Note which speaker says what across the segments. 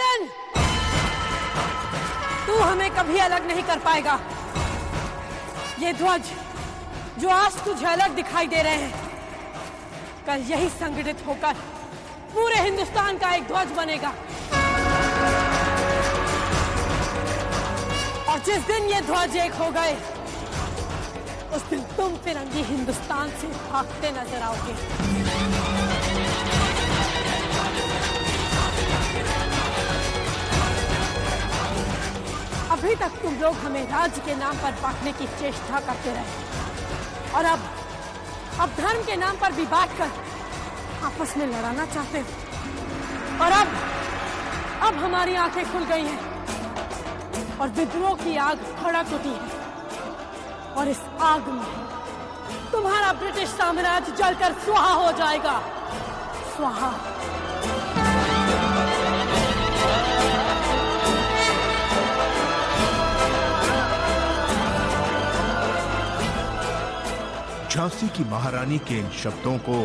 Speaker 1: Nelson, तू हमें कभी अलग नहीं कर पाएगा। ये ध्वज जो आज तुझे अलग दिखाई दे रहे हैं, कल यही संगठित होकर पूरे हिंदुस्तान का एक ध्वज बनेगा। और जिस दिन ये ध्वज एक हो गए, उस दिन तुम फिरंगी हिंदुस्तान से भागते नजर आओगे। अभी तक तुम लोग हमें राज्य के नाम पर बांटने की चेष्टा करते रहे, और अब धर्म के नाम पर भी बांटकर आपस में लड़ाना चाहते हो। और अब हमारी आंखें खुल गई हैं और विद्रोह की आग भड़क उठी है, और इस आग में तुम्हारा ब्रिटिश साम्राज्य जलकर स्वाहा हो जाएगा। स्वाहा।
Speaker 2: झांसी की महारानी के इन शब्दों को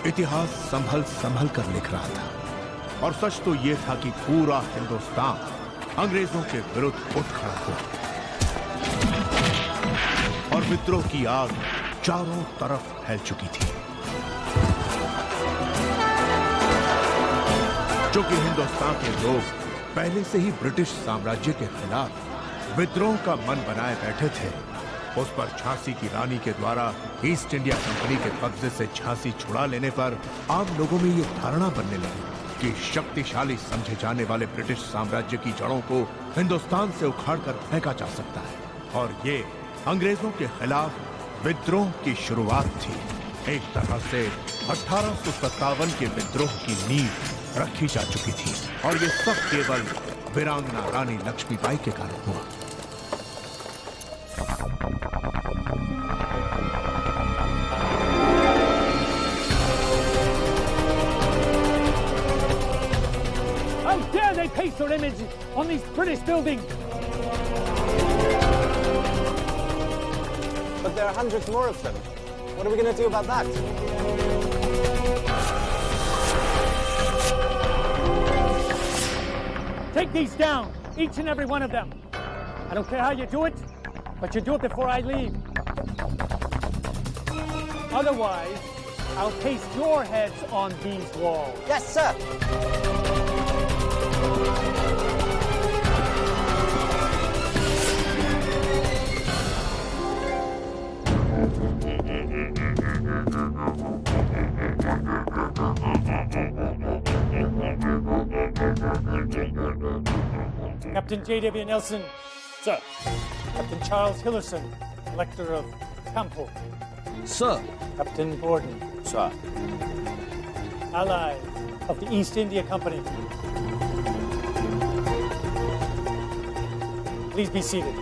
Speaker 2: इतिहास संभल संभल कर लिख रहा था, और सच तो यह था कि पूरा हिंदुस्तान अंग्रेजों के विरुद्ध उठ खड़ा हुआ, और विद्रोह की आग चारों तरफ फैल चुकी थी। चूंकि हिंदुस्तान के लोग पहले से ही ब्रिटिश साम्राज्य के खिलाफ विद्रोह का मन बनाए बैठे थे, उस पर झांसी की रानी के द्वारा ईस्ट इंडिया कंपनी के कब्जे से झांसी छुड़ा लेने पर आम लोगों में ये धारणा बनने लगी कि शक्तिशाली समझे जाने वाले ब्रिटिश साम्राज्य की जड़ों को हिंदुस्तान से उखाड़कर फेंका जा सकता है। और ये अंग्रेजों के खिलाफ विद्रोह की शुरुआत थी। एक तरह से 1857 के विद्रोह की नींव रखी जा चुकी थी, और ये सब केवल वीरांगना रानी लक्ष्मीबाई के कारण हुआ।
Speaker 3: How dare they paste their image on these British buildings?
Speaker 4: But there are hundreds more of them. What are we going to do about that?
Speaker 3: Take these down, each and every one of them. I don't care how you do it, but you do it before I leave. Otherwise, I'll paste your heads on these walls.
Speaker 4: Yes, sir.
Speaker 3: Captain J.W. Nelson. Sir. Captain Charles Hillerson, Collector of Campo.
Speaker 5: Sir.
Speaker 3: Captain Gordon.
Speaker 5: Sir.
Speaker 3: Allies of the East India Company. Please be seated.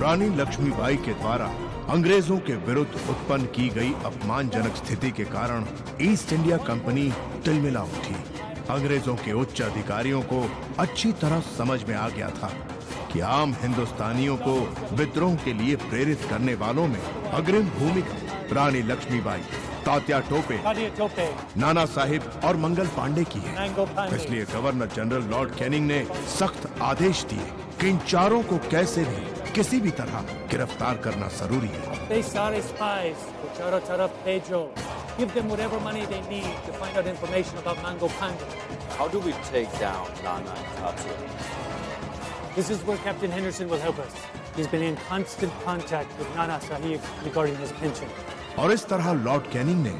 Speaker 2: रानी लक्ष्मीबाई के द्वारा अंग्रेजों के विरुद्ध उत्पन्न की गई अपमानजनक स्थिति के कारण ईस्ट इंडिया कंपनी तिलमिला उठी। अंग्रेजों के उच्च अधिकारियों को अच्छी तरह समझ में आ गया था कि आम हिंदुस्तानियों को विद्रोह के लिए प्रेरित करने वालों में अग्रिम भूमिका रानी लक्ष्मीबाई, तात्या टोपे, नाना साहिब और मंगल पांडे की है। इसलिए गवर्नर जनरल लॉर्ड कैनिंग ने सख्त आदेश दिए कि इन चारों को कैसे भी किसी भी तरह गिरफ्तार करना जरूरी है।
Speaker 3: They are spies. Charo taraf bhejo. Give them whatever money they need to find out information about Mango Panda.
Speaker 5: How do we take down Nana and Tatya?
Speaker 3: This is where Captain Henderson will help us. He's been in constant contact with Nana Sahib regarding his pension.
Speaker 2: और इस तरह Lord Canning ने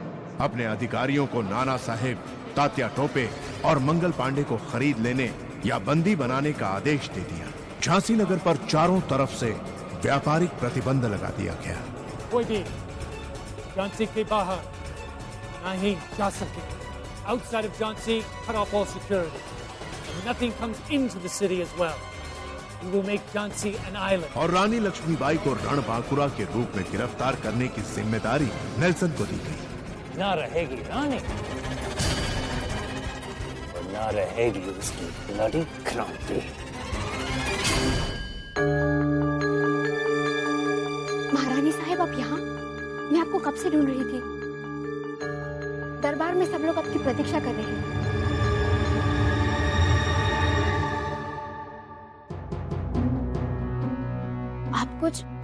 Speaker 2: अपने अधिकारियों को नाना साहेब, तात्या टोपे और मंगल पांडे को खरीद लेने या बंदी बनाने का आदेश दे दिया। झांसी नगर पर चारों तरफ से व्यापारिक प्रतिबंध लगा दिया गया।
Speaker 3: कोई भी झांसी के बाहर नहीं जा सके। Outside of Jhansi, cut off all security. And nothing comes into the city as well. We will make Jhansi an island.
Speaker 2: और रानी लक्ष्मीबाई को रणबांकुरा के रूप में गिरफ्तार करने की जिम्मेदारी नेल्सन को दी गई।
Speaker 3: ना रहेगी रानी, और ना रहेगी उसकी ब्लडी क्रांति।
Speaker 6: महारानी साहब, आप यहाँ? मैं आपको कब से ढूंढ रही थी। दरबार में सब लोग आपकी प्रतीक्षा कर रहे हैं।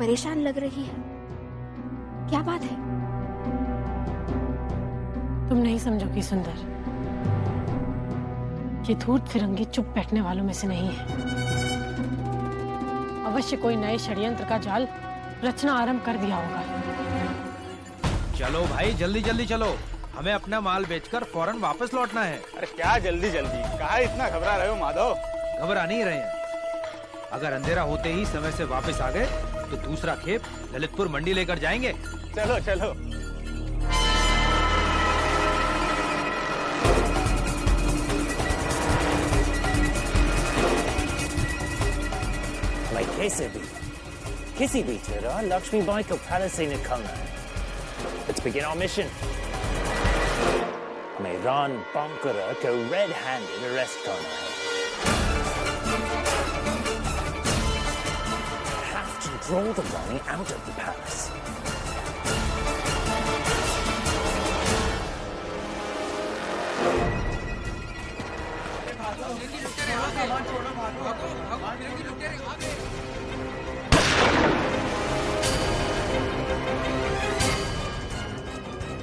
Speaker 6: परेशान लग रही है। क्या बात है?
Speaker 1: तुम नहीं समझोगी सुंदर। ये धूर्त फिरंगी चुप बैठने वालों में से नहीं है। अवश्य कोई नए षड्यंत्र का जाल रचना आरंभ कर दिया होगा।
Speaker 7: चलो भाई, जल्दी जल्दी चलो, हमें अपना माल बेचकर फौरन वापस लौटना है।
Speaker 4: अरे क्या जल्दी जल्दी, कहाँ इतना घबरा रहे हो माधव?
Speaker 7: घबरा नहीं रहे हैं। अगर अंधेरा होते ही समय से वापस आ गए तो दूसरा खेप ललितपुर मंडी लेकर जाएंगे।
Speaker 4: चलो चलो।
Speaker 8: भाई कैसे भी किसी भी तरह लक्ष्मीबाई को पैलेस से निकालना है। Let's begin our mission. हमें रान बांकुरा को रेड हैंडेड अरेस्ट करना है। Have to draw the Rani out of the palace.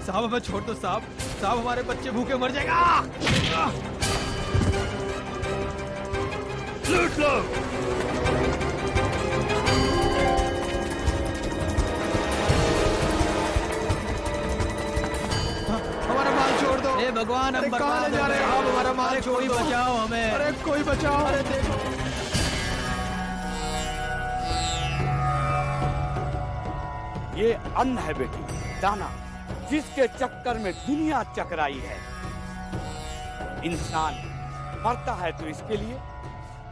Speaker 7: साहब हमें छोड़ दो साहब, साहब हमारे बच्चे भूखे मर जाएगा।
Speaker 2: लूट लो।
Speaker 7: हमारा माल छोड़ दो। ए भगवान, हम बर्बाद हो रहे हैं। साहब हमारा माल छोड़ दो। बचाओ हमें।
Speaker 2: अरे कोई बचाओ।
Speaker 7: अरे देखो,
Speaker 5: ये अन्न है बेटी, दाना, जिसके चक्कर में दुनिया चकराई है। इंसान मरता है तो इसके लिए,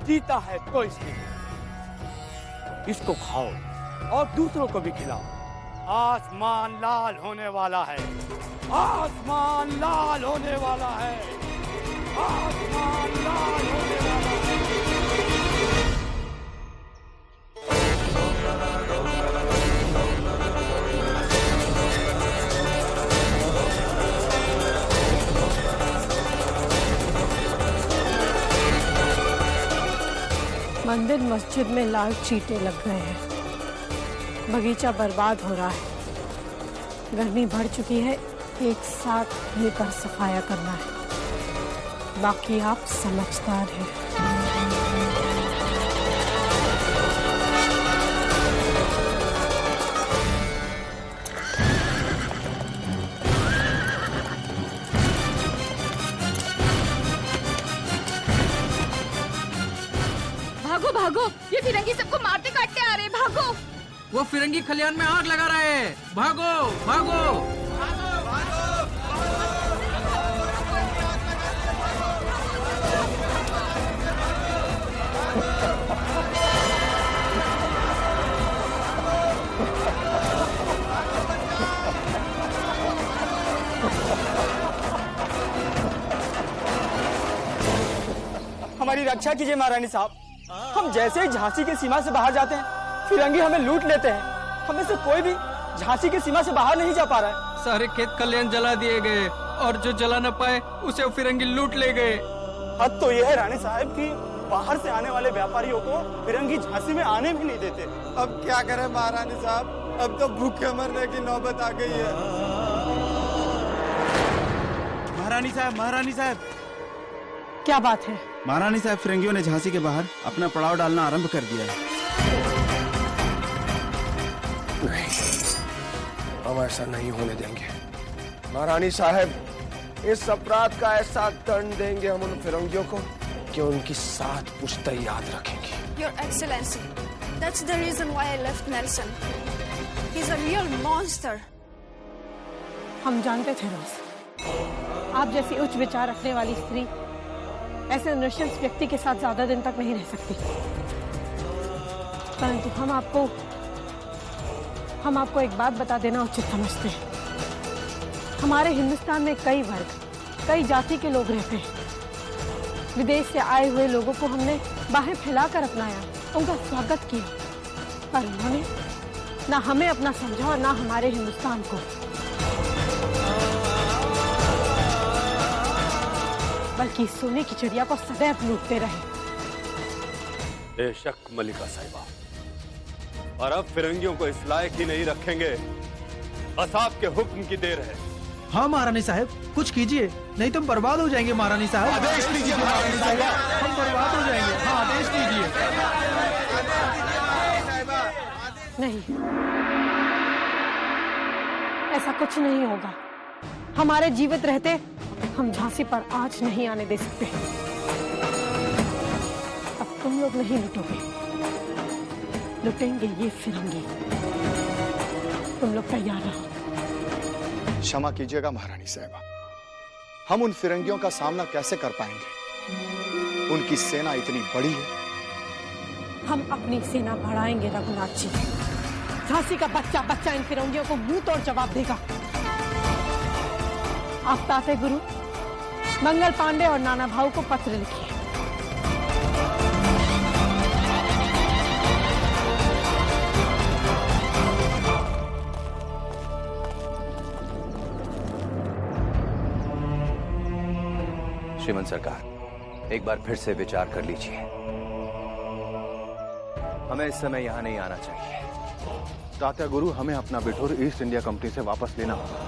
Speaker 5: जीता है तो इसके लिए। इसको खाओ और दूसरों को भी खिलाओ। आसमान लाल होने वाला है, आसमान लाल होने वाला है, आसमान लाल होने वाला है।
Speaker 1: मंदिर मस्जिद में लाल चीटे लग गए हैं। बगीचा बर्बाद हो रहा है। गर्मी बढ़ चुकी है। एक साथ मिलकर सफाया करना है। बाकी आप समझदार हैं।
Speaker 6: भागो भागो, ये फिरंगी सबको मारते काटते आ रहे हैं। भागो।
Speaker 7: वो फिरंगी खलियान में आग लगा रहे हैं। भागो भागो।
Speaker 9: हमारी रक्षा कीजिए महारानी साहब। हम जैसे ही झांसी की सीमा से बाहर जाते हैं, फिरंगी हमें लूट लेते हैं। हमें से कोई भी झांसी की सीमा से बाहर नहीं जा पा रहा है।
Speaker 7: सारे खेत खलियान जला दिए गए और जो जला न पाए उसे वो फिरंगी लूट ले गए।
Speaker 9: हद तो यह है रानी साहब कि बाहर से आने वाले व्यापारियों को फिरंगी झांसी में आने भी नहीं देते।
Speaker 4: अब क्या करें महारानी साहब, अब तो भूखे मरने की नौबत आ गई है।
Speaker 9: महारानी साहब,
Speaker 1: क्या बात है?
Speaker 9: महारानी साहब, फिरंगियों ने झांसी के बाहर अपना पड़ाव डालना आरंभ कर दिया है।
Speaker 10: नहीं, हम ऐसा नहीं होने देंगे। महारानी साहब, इस अपराध का ऐसा दंड देंगे हम उन फिरंगियों को कि उनकी 7 पुश्तें याद रखेंगी।
Speaker 11: Your Excellency, that's the reason why I left Nelson. He's a real monster.
Speaker 1: हम जानते थे रोज, आप जैसी उच्च विचार रखने वाली स्त्री ऐसे नृशंस व्यक्ति के साथ ज्यादा दिन तक नहीं रह सकती। परंतु हम आपको एक बात बता देना उचित समझते हैं। हमारे हिंदुस्तान में कई वर्ग, कई जाति के लोग रहते हैं। विदेश से आए हुए लोगों को हमने बाहें फैलाकर अपनाया, उनका स्वागत किया, पर उन्होंने ना हमें अपना समझा और ना हमारे हिंदुस्तान को। बल्कि सोने की चिड़िया को सदैव लूटते रहे।
Speaker 5: बेशक मलिका साहिबा,
Speaker 4: और अब फिरंगियों को इस लायक ही नहीं रखेंगे। बस आपके हुक्म की देर है।
Speaker 7: हाँ महारानी साहब, कुछ कीजिए, नहीं तो हम बर्बाद हो जाएंगे महारानी साहब।
Speaker 10: आदेश दीजिए महारानी साहब।
Speaker 7: हम बर्बाद हो जाएंगे। हाँ, आदेश दीजिए।
Speaker 1: नहीं, ऐसा कुछ नहीं होगा। हमारे जीवित रहते हम झांसी पर आंच नहीं आने दे सकते। अब तुम लोग नहीं लुटोगे, लुटेंगे ये फिरंगी। तुम लोग तैयार रहो।
Speaker 12: क्षमा कीजिएगा महारानी साहिबा, हम उन फिरंगियों का सामना कैसे कर पाएंगे? उनकी सेना इतनी बड़ी है।
Speaker 1: हम अपनी सेना बढ़ाएंगे रघुनाथ जी। झांसी का बच्चा बच्चा इन फिरंगियों को मुंह तोड़ जवाब देगा। आप ताते गुरु मंगल पांडे और नाना भाऊ को पत्र लिखिए।
Speaker 13: श्रीमंत सरकार, एक बार फिर से विचार कर लीजिए। हमें इस समय यहां नहीं आना चाहिए।
Speaker 12: तात्या गुरु, हमें अपना बिठूर ईस्ट इंडिया कंपनी से वापस लेना होगा।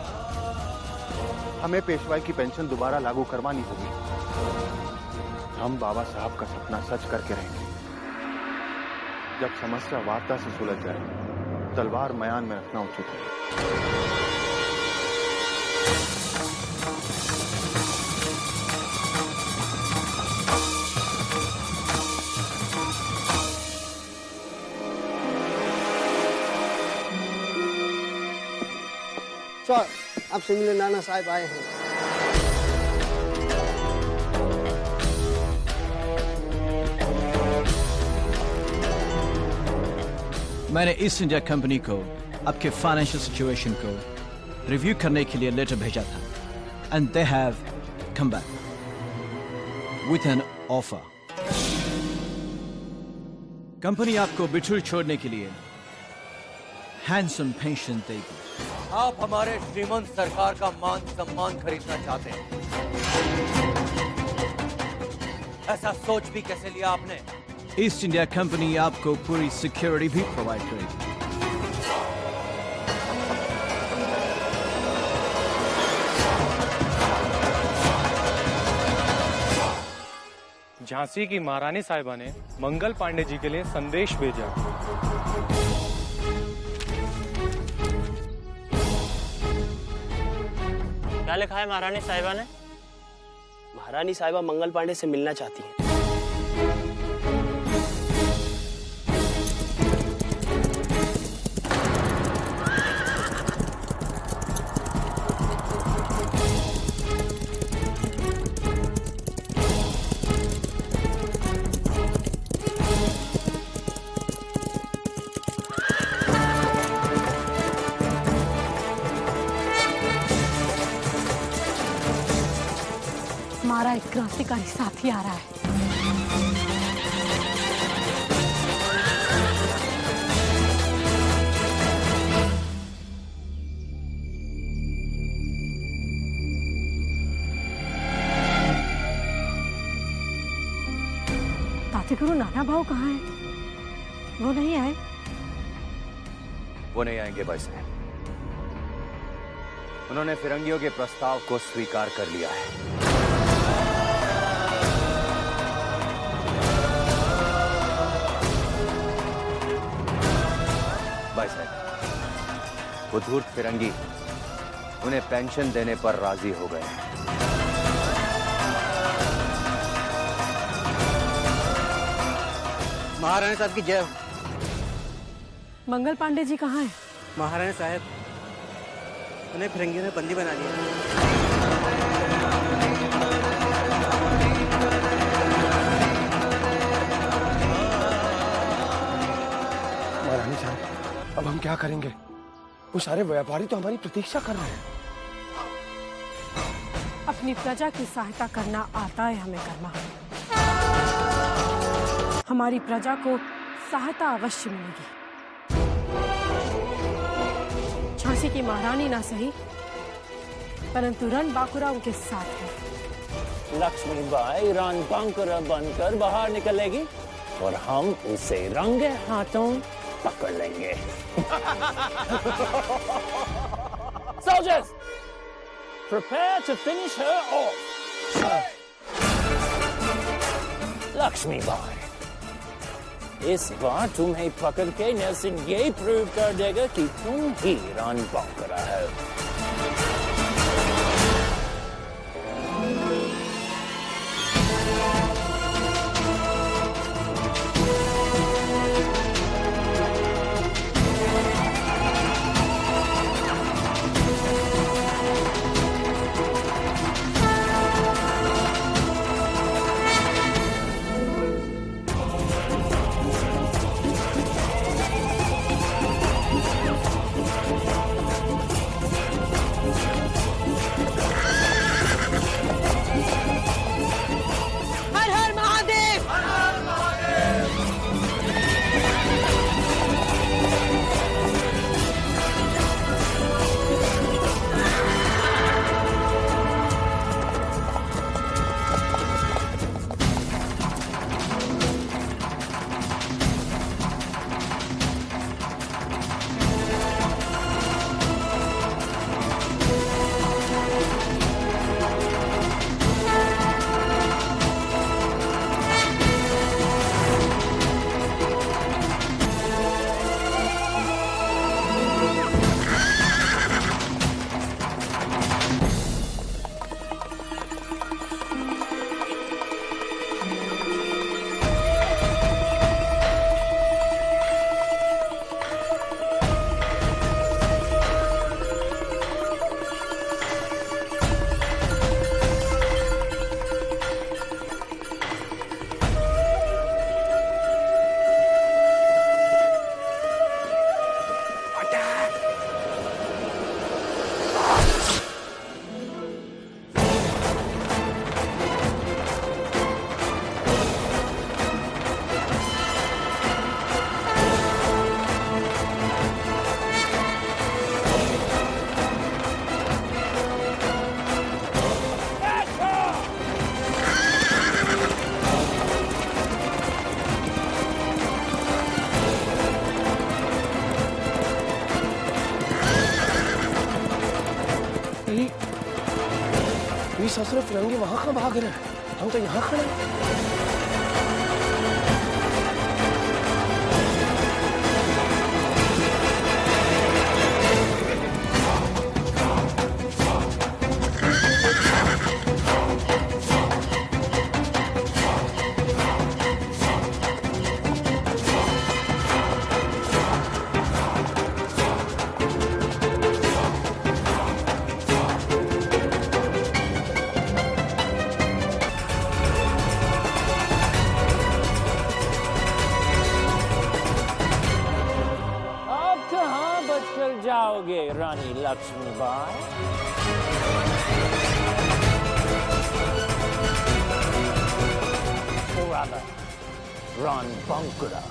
Speaker 12: हमें पेशवाई की पेंशन दोबारा लागू करवानी होगी। हम बाबा साहब का सपना सच करके रहेंगे। जब समस्या वार्ता से सुलझ जाए, तलवार मयान में रखना उचित है।
Speaker 14: आपसे मिले नाना साहब आए हैं।
Speaker 15: मैंने ईस्ट इंडिया कंपनी को आपके फाइनेंशियल सिचुएशन को रिव्यू करने के लिए लेटर भेजा था, and they have come back with an offer. Company आपको बिठूर छोड़ने के लिए हैंडसम पेंशन देगी।
Speaker 13: आप हमारे श्रीमंत सरकार का मान सम्मान खरीदना चाहते हैं। ऐसा सोच भी कैसे लिया आपने?
Speaker 15: ईस्ट इंडिया कंपनी आपको पूरी सिक्योरिटी भी प्रोवाइड करेगी।
Speaker 16: झांसी की महारानी साहिबा ने मंगल पांडे जी के लिए संदेश भेजा।
Speaker 17: क्या लिखा है महारानी साहिबा ने?
Speaker 14: महारानी साहिबा मंगल पांडे से मिलना चाहती हैं।
Speaker 1: हमारा एक क्रांतिकारी साथी आ रहा है। ताते गुरु नाना भाऊ कहाँ है? वो नहीं आए?
Speaker 13: वो नहीं आएंगे भाई साहब। उन्होंने फिरंगियों के प्रस्ताव को स्वीकार कर लिया है। भाई साहब, वो धूर्त फिरंगी उन्हें पेंशन देने पर राजी हो गए हैं।
Speaker 14: महारानी साहब की जय।
Speaker 1: मंगल पांडे जी कहाँ हैं?
Speaker 14: महारानी साहब, उन्हें फिरंगियों ने बंदी बना लिया।
Speaker 10: महारानी साहब, अब हम क्या करेंगे? वो सारे व्यापारी तो हमारी प्रतीक्षा कर रहे हैं।
Speaker 1: अपनी प्रजा की सहायता करना आता है हमें करना। हमारी प्रजा को सहायता अवश्य मिलेगी। झांसी की महारानी ना सही, परंतु रण बांकुरा उनके साथ है।
Speaker 8: लक्ष्मीबाई रण बांकुरा बनकर बाहर निकलेगी और हम उसे रंगे हाथों पकड़ लेंगे। Soldiers, prepare to finish her off. Lakshmi Bai, इस बार तुम्हें पकड़ के नेल्सन ये प्रूव कर देगा कि तुम ही रन बांकुरा हो।
Speaker 1: हर हर महादेव।
Speaker 10: ये ससुर फिरंगी वहां कहाँ भाग रहे हैं? हम तो यहाँ खड़े हैं।
Speaker 8: अब कहाँ बचकर जाओगे रानी Lakshmibai? Or rather, Ron Bankura.